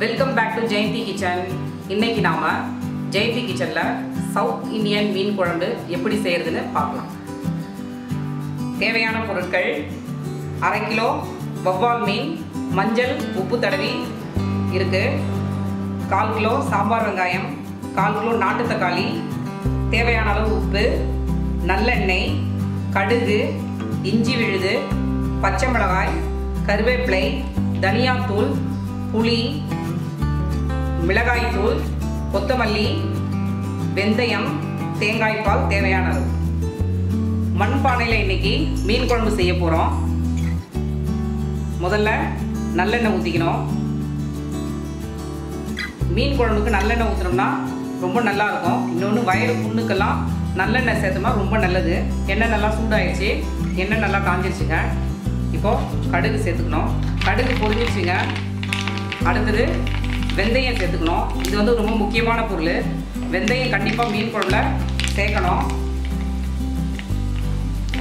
Welcome back to Jayanthi kitchen. இன்னைக்கு நாம Jayanthi kitchenல South Indian மீன் குழம்பு எப்படி செய்யறதுன்னு பார்க்கலாம். தேவையான பொருட்கள் 1/2 கிலோ வவ்வால் மீன், மஞ்சள் உப்பு தடவி இருக்கு, 1/4 கிலோ சாம்பார் வெங்காயம், 1/4 கிலோ நாட்டு தக்காளி, தேவையான அளவு உப்பு, நல்லெண்ணெய், கடுகு, இஞ்சி விழுது, பச்சை மிளகாய், கருவேப்பிலை, தனியாத்தூள், புளி, மிளகாய் தூள், கொத்தமல்லி, வெந்தயம், தேங்காய் பால் தேவையான அளவு. மண்பானையில் இன்னைக்கு மீன் குழம்பு செய்ய போகிறோம். முதல்ல நல்லெண்ணெய் ஊற்றிக்கணும். மீன் குழம்புக்கு நல்லெண்ணெய் ஊற்றினோம்னா ரொம்ப நல்லா இருக்கும். இன்னொன்று வயிறு புண்ணுக்கெல்லாம் நல்லெண்ணெய் சேர்த்தோம்னா ரொம்ப நல்லது. எண்ணெய் நல்லா சூடாயிடுச்சு, எண்ணெய் நல்லா காஞ்சிருச்சுங்க. இப்போது கடுகு சேர்த்துக்கணும். கடுகு பொரிஞ்சிருச்சுங்க. அடுத்தது வெந்தயம் சேர்த்துக்கணும். இது வந்து ரொம்ப முக்கியமான பொருள். வெந்தயம் கண்டிப்பாக மீன் குழம்புல சேர்க்கணும்.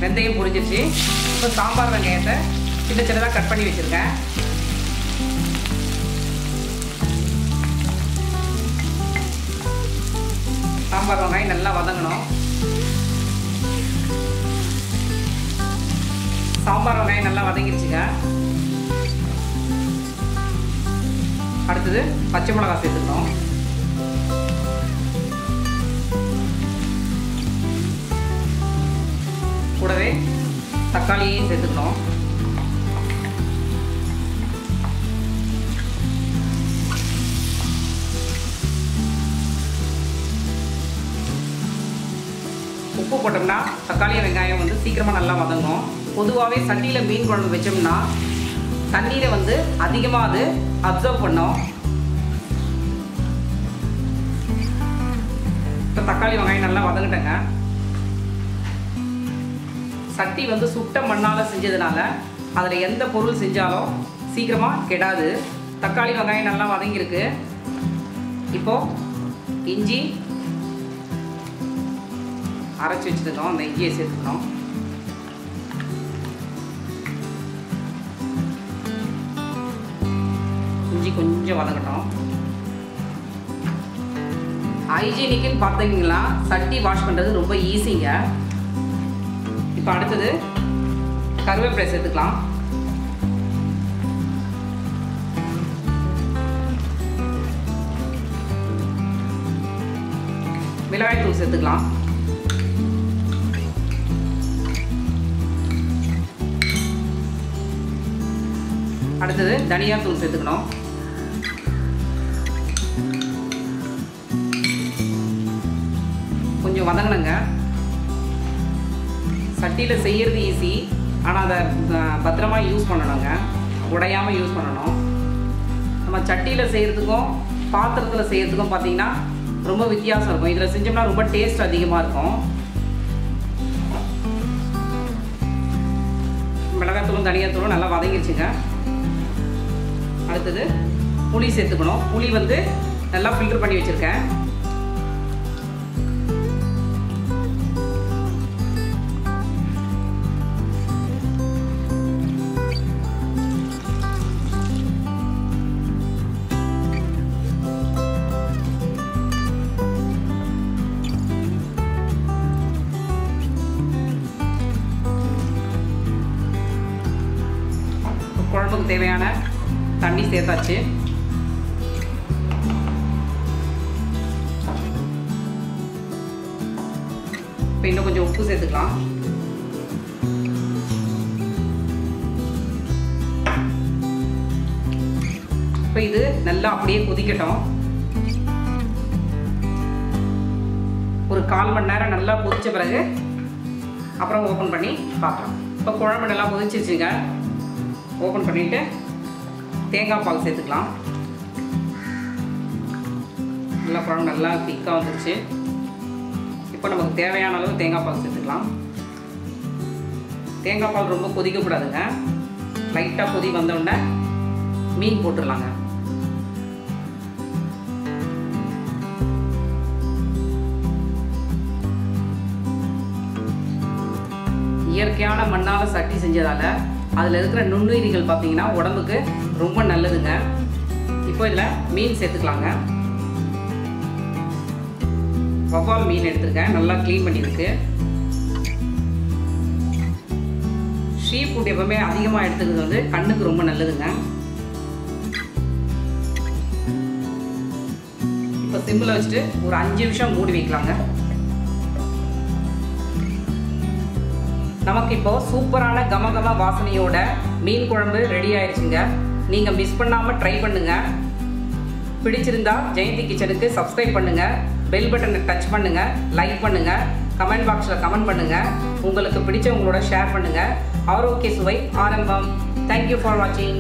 வெந்தயம் பொரிஞ்சிருச்சு. இப்போ சாம்பார் வெங்காயத்தை சின்ன சின்னதாக கட் பண்ணி வச்சுருக்கேன். சாம்பார் வெங்காயம் நல்லா வதங்கணும். சாம்பார் வெங்காயம் நல்லா வதங்கிருச்சுங்க. அடுத்தது பச்சை மிளகாய் சேர்த்துக்கணும். கூடவே தக்காளியையும் சேர்த்துக்கணும். உப்பு போட்டோம்னா தக்காளி வெங்காயம் வந்து சீக்கிரமாக நல்லா வதங்கும். பொதுவாகவே சட்டியில் மீன் குழம்பு வச்சோம்னா தண்ணீரை வந்து அதிகமாக அது அப்சர்வ் பண்ணும். இப்போ தக்காளி வெங்காயம் நல்லா வதங்கிட்டேங்க. சட்டி வந்து சுட்ட மண்ணால் செஞ்சதுனால அதில் எந்த பொருள் செஞ்சாலும் சீக்கிரமாக கெடாது. தக்காளி வெங்காயம் நல்லா வதங்கியிருக்கு. இப்போது இஞ்சி அரைச்சி வச்சுருக்கோம், அந்த இஞ்சியை சேர்த்துக்கணும். இஞ்சி கொஞ்சம் வதங்கட்டும். ஹைஜீனிக்குன்னு பார்த்தீங்கன்னா சட்டி வாஷ் பண்ணுறது ரொம்ப ஈஸிங்க. இப்போ அடுத்தது கருவேப்பிலை சேர்த்துக்கலாம். மிளகாய் தூள் சேர்த்துக்கலாம். அடுத்தது தனியா தூள் சேர்த்துக்கணும். கொஞ்சம் வதங்கணுங்க. சட்டியில் செய்யறது ஈஸி, ஆனால் அதை பத்திரமா யூஸ் பண்ணணுங்க. உடையாமல் யூஸ் பண்ணணும். நம்ம சட்டியில் செய்கிறதுக்கும் பாத்திரத்தில் செய்கிறதுக்கும் பார்த்தீங்கன்னா ரொம்ப வித்தியாசம் இருக்கும். இதில் செஞ்சோம்னா ரொம்ப டேஸ்ட் அதிகமாக இருக்கும். மிளகாத்தூளும் தனியாத்தூளும் நல்லா வதங்கிடுச்சுங்க. அடுத்தது புளி சேர்த்துக்கணும். புளி வந்து நல்லா ஃபில்டர் பண்ணி வச்சுருக்கேன். குழம்புக்கு தேவையான தண்ணி சேர்த்தாச்சு. இப்போ இன்னும் கொஞ்சம் உப்பு சேர்த்துக்கலாம். இப்போ இது நல்லா அப்படியே கொதிக்கட்டும். ஒரு 1/4 மணி நேரம் நல்லா கொதிச்ச பிறகு அப்புறம் ஓப்பன் பண்ணி பார்க்கலாம். இப்போ குழம்பு நல்லா கொதிச்சிருச்சுங்க. ஓப்பன் பண்ணிவிட்டு தேங்காய் பால் சேர்த்துக்கலாம். நல்லா குழம்பு நல்லா திக்காக வந்துருச்சு. இப்போ நமக்கு தேவையான அளவு தேங்காய் பால் சேர்த்துக்கலாம். தேங்காய் பால் ரொம்ப கொதிக்கக்கூடாதுங்க. லைட்டாக கொதி வந்தோடனே மீன் போட்டுடலாங்க. இயற்கையான மண்ணால் சட்டி செஞ்சதால் அதில் இருக்கிற நுண்ணுயிரிகள் பார்த்தீங்கன்னா உடம்புக்கு ரொம்ப நல்லதுங்க. இப்போ இதில் மீன் சேர்த்துக்கலாங்க. வவ்வால் மீன் எடுத்துருக்கேன், நல்லா க்ளீன் பண்ணியிருக்கு. சீ ஃபுட் எப்பவுமே அதிகமாக எடுத்துக்கிறது வந்து கண்ணுக்கு ரொம்ப நல்லதுங்க. இப்போ சிம்மில் வச்சுட்டு ஒரு 5 நிமிஷம் மூடி வைக்கலாங்க. நமக்கு இப்போ சூப்பரான கமகம வாசனையோட மீன் குழம்பு ரெடி ஆயிடுச்சுங்க. நீங்கள் மிஸ் பண்ணாமல் ட்ரை பண்ணுங்க. பிடிச்சிருந்தா ஜெயந்தி கிச்சனுக்கு சப்ஸ்கிரைப் பண்ணுங்க, பெல் பட்டனை டச் பண்ணுங்க, லைக் பண்ணுங்க, கமெண்ட் பாக்ஸில் கமெண்ட் பண்ணுங்க, உங்களுக்கு பிடிச்சவங்களோட ஷேர் பண்ணுங்க. ஆரோக்கிய சுவை ஆரம்பம். தேங்க்யூ ஃபார் வாட்சிங்.